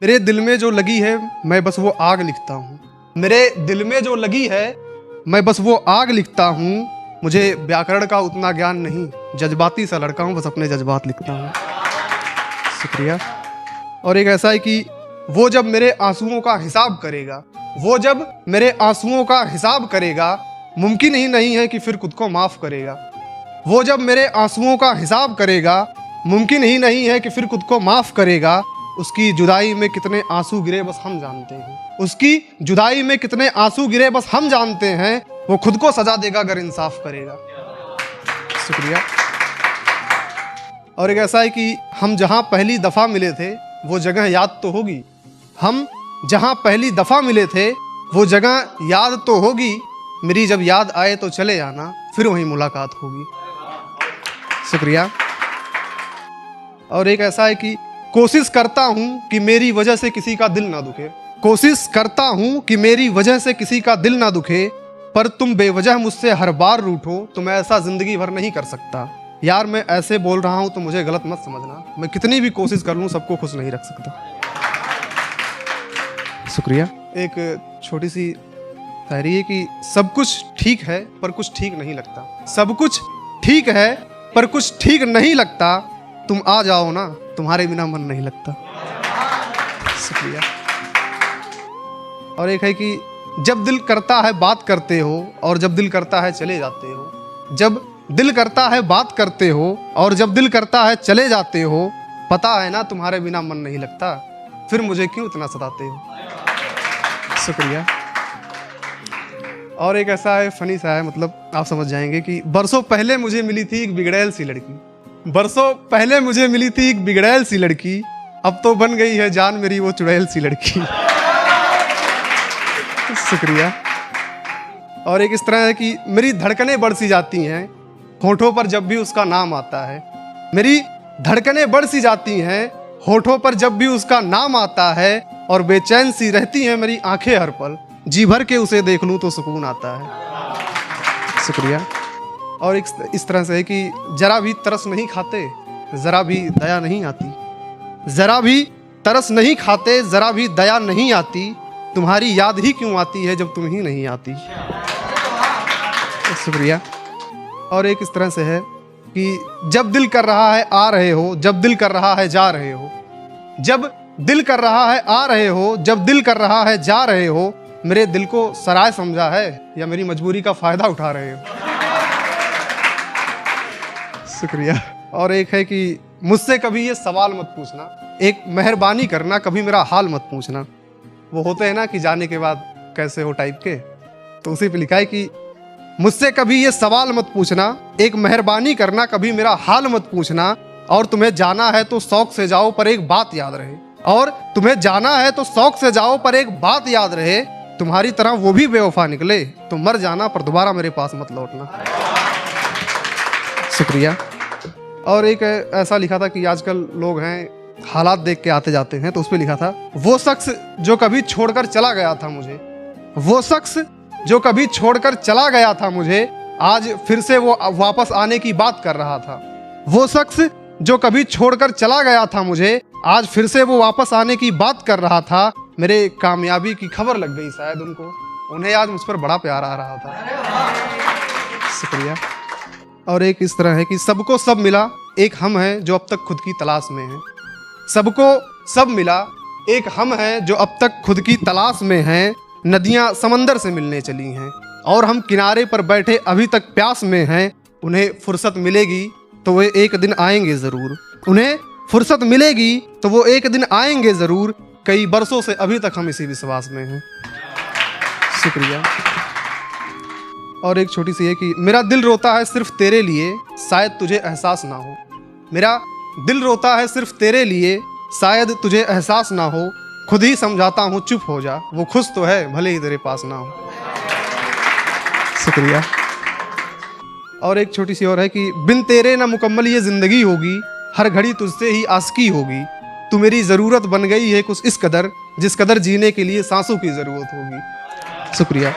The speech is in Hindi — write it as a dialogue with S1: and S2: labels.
S1: मेरे दिल में जो लगी है मैं बस वो आग लिखता हूँ। मेरे दिल में जो लगी है मैं बस वो आग लिखता हूँ। मुझे व्याकरण का उतना ज्ञान नहीं, जज्बाती सा लड़का हूँ, बस अपने जज्बात लिखता हूँ। शुक्रिया। और एक ऐसा है कि वो जब मेरे आंसुओं का हिसाब करेगा, वो जब मेरे आंसुओं का हिसाब करेगा, मुमकिन ही नहीं है कि फिर खुद को माफ़ करेगा। वो जब मेरे आंसुओं का हिसाब करेगा, मुमकिन ही नहीं है कि फिर खुद को माफ़ करेगा। उसकी जुदाई में कितने आंसू गिरे बस हम जानते हैं। उसकी जुदाई में कितने आंसू गिरे बस हम जानते हैं। वो खुद को सजा देगा अगर इंसाफ करेगा। शुक्रिया। और एक ऐसा है कि हम जहाँ पहली दफ़ा मिले थे वो जगह याद तो होगी। हम जहाँ पहली दफ़ा मिले थे वो जगह याद तो होगी। मेरी जब याद आए तो चले आना, फिर वहीं मुलाकात होगी। शुक्रिया। और एक ऐसा है कि कोशिश करता हूँ कि मेरी वजह से किसी का दिल ना दुखे। कोशिश करता हूँ कि मेरी वजह से किसी का दिल ना दुखे, पर तुम बेवजह मुझसे हर बार रूठो तो मैं ऐसा ज़िंदगी भर नहीं कर सकता। यार मैं ऐसे बोल रहा हूँ तो मुझे गलत मत समझना, मैं कितनी भी कोशिश कर लूँ सबको खुश नहीं रख सकता। शुक्रिया। एक छोटी सी शायरी है कि सब कुछ ठीक है पर कुछ ठीक नहीं लगता। सब कुछ ठीक है पर कुछ ठीक नहीं लगता। तुम आ जाओ ना, तुम्हारे बिना मन नहीं लगता। शुक्रिया। और एक है कि जब दिल करता है बात करते हो और जब दिल करता है चले जाते हो। जब दिल करता है बात करते हो और जब दिल करता है चले जाते हो। पता है ना तुम्हारे बिना मन नहीं लगता, फिर मुझे क्यों इतना सताते हो। शुक्रिया। और एक ऐसा है फनी सा है, मतलब आप समझ जाएंगे कि बरसों पहले मुझे मिली थी एक बिगड़ैल सी लड़की। बरसों पहले मुझे मिली थी एक बिगड़ैल सी लड़की, अब तो बन गई है जान मेरी वो चुड़ैल सी लड़की। शुक्रिया। और एक इस तरह है कि मेरी धड़कनें बढ़ सी जाती हैं होठों पर जब भी उसका नाम आता है। मेरी धड़कनें बढ़ सी जाती हैं होठों पर जब भी उसका नाम आता है, और बेचैन सी रहती हैं मेरी आंखें हर पल, जी भर के उसे देख लूं तो सुकून आता है। शुक्रिया। और इस तरह से है कि जरा भी तरस नहीं खाते, जरा भी दया नहीं आती। जरा भी तरस नहीं खाते, जरा भी दया नहीं आती। तुम्हारी याद ही क्यों आती है जब तुम ही नहीं आती। शुक्रिया। और एक इस तरह से है कि जब दिल कर रहा है आ रहे हो, जब दिल कर रहा है जा रहे हो। जब दिल कर रहा है आ रहे हो, जब दिल कर रहा है जा रहे हो। मेरे दिल को सराय समझा है या मेरी मजबूरी का फ़ायदा उठा रहे हो। शुक्रिया। और एक है कि मुझसे कभी ये सवाल मत पूछना, एक मेहरबानी करना, कभी मेरा हाल मत पूछना। वो होते हैं ना कि जाने के बाद कैसे हो टाइप के, तो उसी पे लिखा है कि मुझसे कभी ये सवाल मत पूछना, एक मेहरबानी करना, कभी मेरा हाल मत पूछना। और तुम्हें जाना है तो शौक से जाओ पर एक बात याद रहे। और तुम्हें जाना है तो शौक से जाओ पर एक बात याद रहे। तुम्हारी तरह वो भी बेवफा निकले तो मर जाना पर दोबारा मेरे पास मत लौटना। शुक्रिया। और एक ऐसा लिखा था कि आजकल लोग हैं हालात देख के आते जाते हैं, तो उस पर लिखा था वो शख्स जो कभी छोड़कर चला गया था मुझे। वो शख्स जो कभी छोड़कर चला गया था मुझे, आज फिर से वो वापस आने की बात कर रहा था। वो शख्स जो कभी छोड़कर चला गया था मुझे, आज फिर से वो वापस आने की बात कर रहा था। मेरे कामयाबी की खबर लग गई शायद उनको, उन्हें आज मुझ पर बड़ा प्यार आ रहा था। शुक्रिया। और एक इस तरह है कि सबको सब मिला, एक हम हैं जो अब तक खुद की तलाश में हैं। सबको सब मिला, एक हम हैं जो अब तक खुद की तलाश में हैं। नदियां समंदर से मिलने चली हैं और हम किनारे पर बैठे अभी तक प्यास में हैं। उन्हें फुर्सत मिलेगी तो वे एक दिन आएंगे ज़रूर। उन्हें फुर्सत मिलेगी तो वो एक दिन आएंगे ज़रूर। कई बरसों से अभी तक हम इसी विश्वास में हैं। शुक्रिया। और एक छोटी सी है कि मेरा दिल रोता है सिर्फ तेरे लिए, शायद तुझे एहसास ना हो। मेरा दिल रोता है सिर्फ तेरे लिए, शायद तुझे एहसास ना हो। खुद ही समझाता हूँ चुप हो जा, वो खुश तो है भले ही तेरे पास ना हो। शुक्रिया। और एक छोटी सी और है कि बिन तेरे ना मुकम्मल ये ज़िंदगी होगी, हर घड़ी तुझसे ही आशिकी होगी। तू मेरी ज़रूरत बन गई है कुछ इस कदर, जिस कदर जीने के लिए सांसों की ज़रूरत होगी। शुक्रिया।